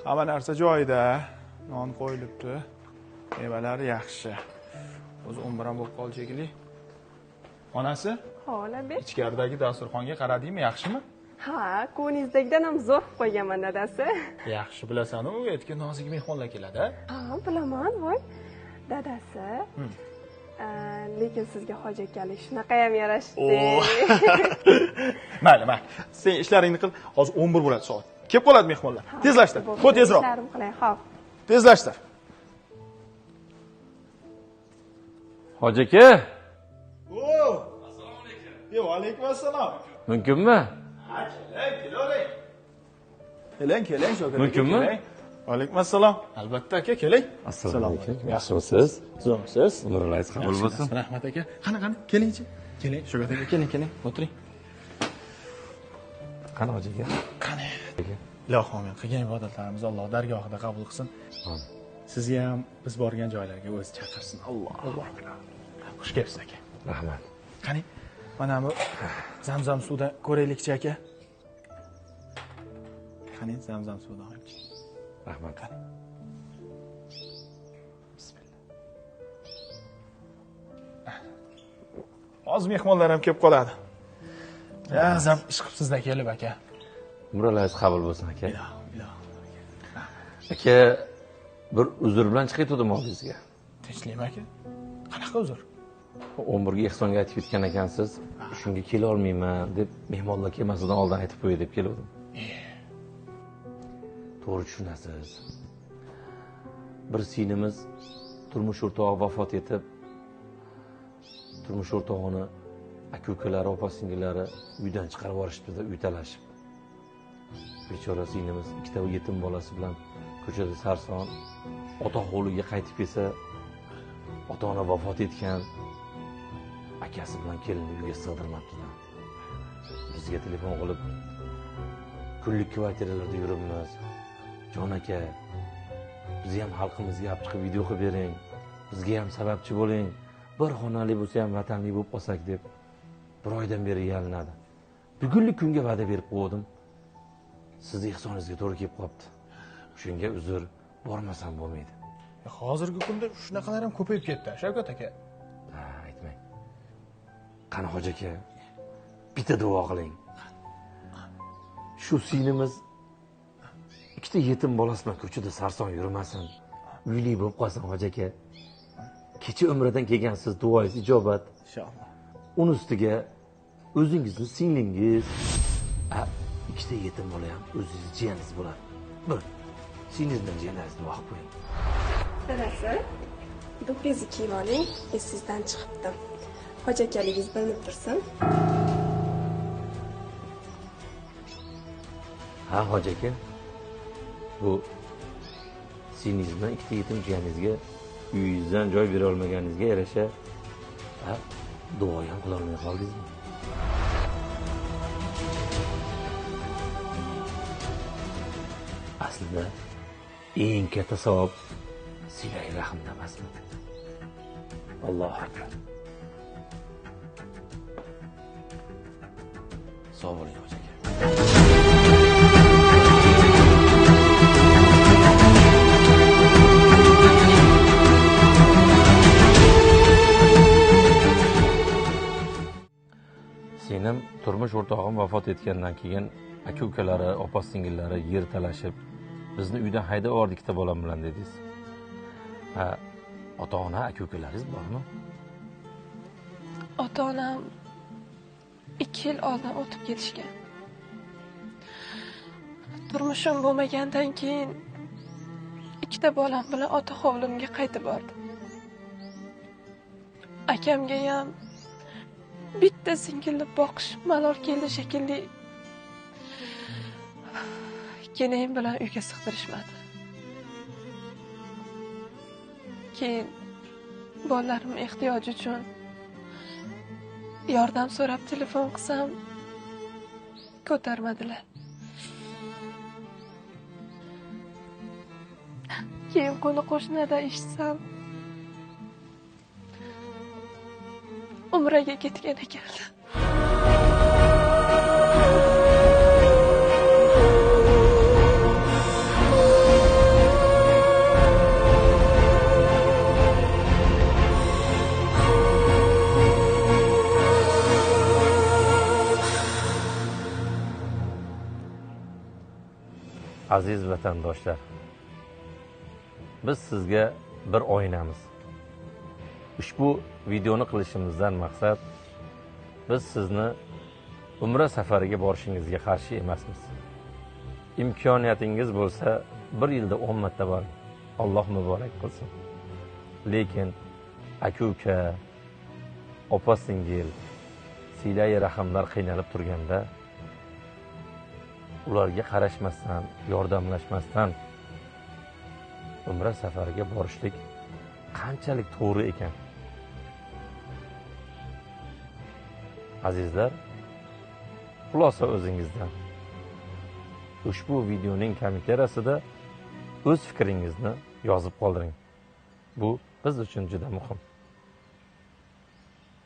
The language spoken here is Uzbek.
Hamma narsa joyida. Non qo'yilibdi. Mevalari yaxshi. O'zi 11 ham bo'lib qoldi shekilli. Onasi? Hola be. Ichkaridagi dasturxonga qaradingmi, yaxshimi? Ha, ko'nglingizdagdan ham zo'r qilib qo'yganman dadasi. Yaxshi bilasan-ku, uyatga nozik mehmonlar keladi. Ha, bilaman, voy. Dadasi. Lekin sizga Hoji akalik shunaqa ham yarashdi. Mayli. Sen ishlaringni qil. Hozir 11 bo'ladi soat. Kelib qoladi mehmonlar. Tezlashtir. Qo'y tezroq. Ishlarim qilay, xo'p. Tezlashtir. Hoji aka. Assalomu alaykum. Yo, alaykum assalom. Mumkinmi? Ha, keling. Keling, sho'g'ir. Mumkinmi? Alaykum assalom. Albatta aka, keling. Assalomu alaykum. Yaxshimisiz? Zo'rmisiz? Umringiz qabul bo'lsin. Rahmat aka. Qani, kelingchi. Keling, sho'g'ir aka, keling. O'tiring. Qani hoji aka? Qani. Ilohim, qilgan ibodatlarimizni Alloh dargohida qabul qilsin. Sizga ham biz borgan joylarga o'zi chaqirsin. Alloh. Xush kelibsiz aka. Rahmat. Qani, mana bu Zamzam suvda ko'raylikchi aka. Qani, Zamzam suvda olchi. Rahmat. Qani. Hozir mehmonlar ham kelib qoladi. Zam ish qilibsiz-da kelib aka. Umringiz qabul bo'lsin aka. Ilohim. Aka, bir uzr bilan chiqayotdim oldingizga. Tinchlikmi aka? Qanaqa uzr? 11 ga ehsonga aytib ketgan ekansiz. Shunga kela olmayman deb mehmonlar kelmasidan oldin aytib qo'yay deb keldim. To'g'ri tushunasiz. Bir sinimiz turmush o'rtog'i vafot etib, turmush o'rtog'ini aka-ukalari, opa-singillari uydan chiqarib yuborishdi, uy talashib. Bechora sinimiz ikkita yetim bolasi bilan ko'chada sarson, ota hovliga qaytib kelsa, ota-ona vafot etgan, akasi bilan kelinni uyga sig'dirmabdilar. Bizga telefon qilib, kunlik kvartiralarda yuribmiz. Jon aka, bizni ham xalqimizga olib chiqib video qilib bering. Bizga ham sababchi bo'ling. Bir xonali bo'lsa ham vatanli bo'lib qolsak deb bir oydan beri yalinadi. Bugunlik kunga va'da berib qo'ydim. Sizni ehsoningizga to'g'ri kelib qopti. Shunga uzr, bormasam bo'lmaydi. Hozirgi kunda shunaqalar ham ko'payib ketdi, Shavkat aka. Ha, aytmang. Qani hoji aka, bitta duo qiling. Shu sinimiz ikkita yetim bolasi bilan ko'chada sarson yurmasin. Uyli bo'lib qolsin hoji aka. Kecha umridan kelgansiz, duoingiz ijobat. Inshaalloh. Uni ustiga o'zingizni singlingiz, ikkita yetim bola ham o'zingiz jiyaningiz bo'ladi. Bir singlingizdan jiyaningizni vaqt qo'ying. Dadasi, do'pingizni kiyib oling, esingizdan chiqibdi. Hoji akaligingiz bilinib tursin. Ha, hoji aka. Bu singiz bilan ikkita yetim jiyaningizga uyingizdan joy bera olmaganingizga yarasha duo ham qila olmay qoldingizmi? Aslida eng katta savob silai rahmda emasmi? Allohu akbar. Sog' bo'ling hoji aka. Senim turmush o'rtog'im vafot etgandan keyin aka-ukalari, opa-singillari yer talashib, bizni uydan haydab yubordi ikkita bolam bilan dedingiz. Ha, ota-ona, aka-ukalaringiz bormi? Ota-onam 2 yil oldin o'tib ketishgan. Turmushim bo'lmagandan keyin ikkita bolam bilan ota hovlimga qaytib bordim. Akamga ham bitta singilni boqish malol keldi shekilli. Keyin bilan uyga sig'dirishmadi. Keyin bolalarim ehtiyoji uchun yordam so'rab telefon qilsam ko'tarmadilar. Keyin qo'ni-qo'shnida eshitsam umraga ketgan ekanlar. Aziz vatandoshlar, biz sizga bir oynamiz. Ushbu videoni qilishimizdan maqsad, biz sizni umra safariga borishingizga qarshi emasmiz. Imkoniyatingiz bo'lsa, bir yilda 10 marta boring. Alloh muborak qilsin. Lekin aka-uka, opa-singil, silai rahimlar qiynalib turganda, ularga qarashmasdan, yordamlashmasdan umra safariga borishlik qanchalik to'g'ri ekan? Azizlar, xulosa o'zingizdan. Ushbu videoning kommentariyasida o'z fikringizni yozib qoldiring. Bu biz uchun juda muhim.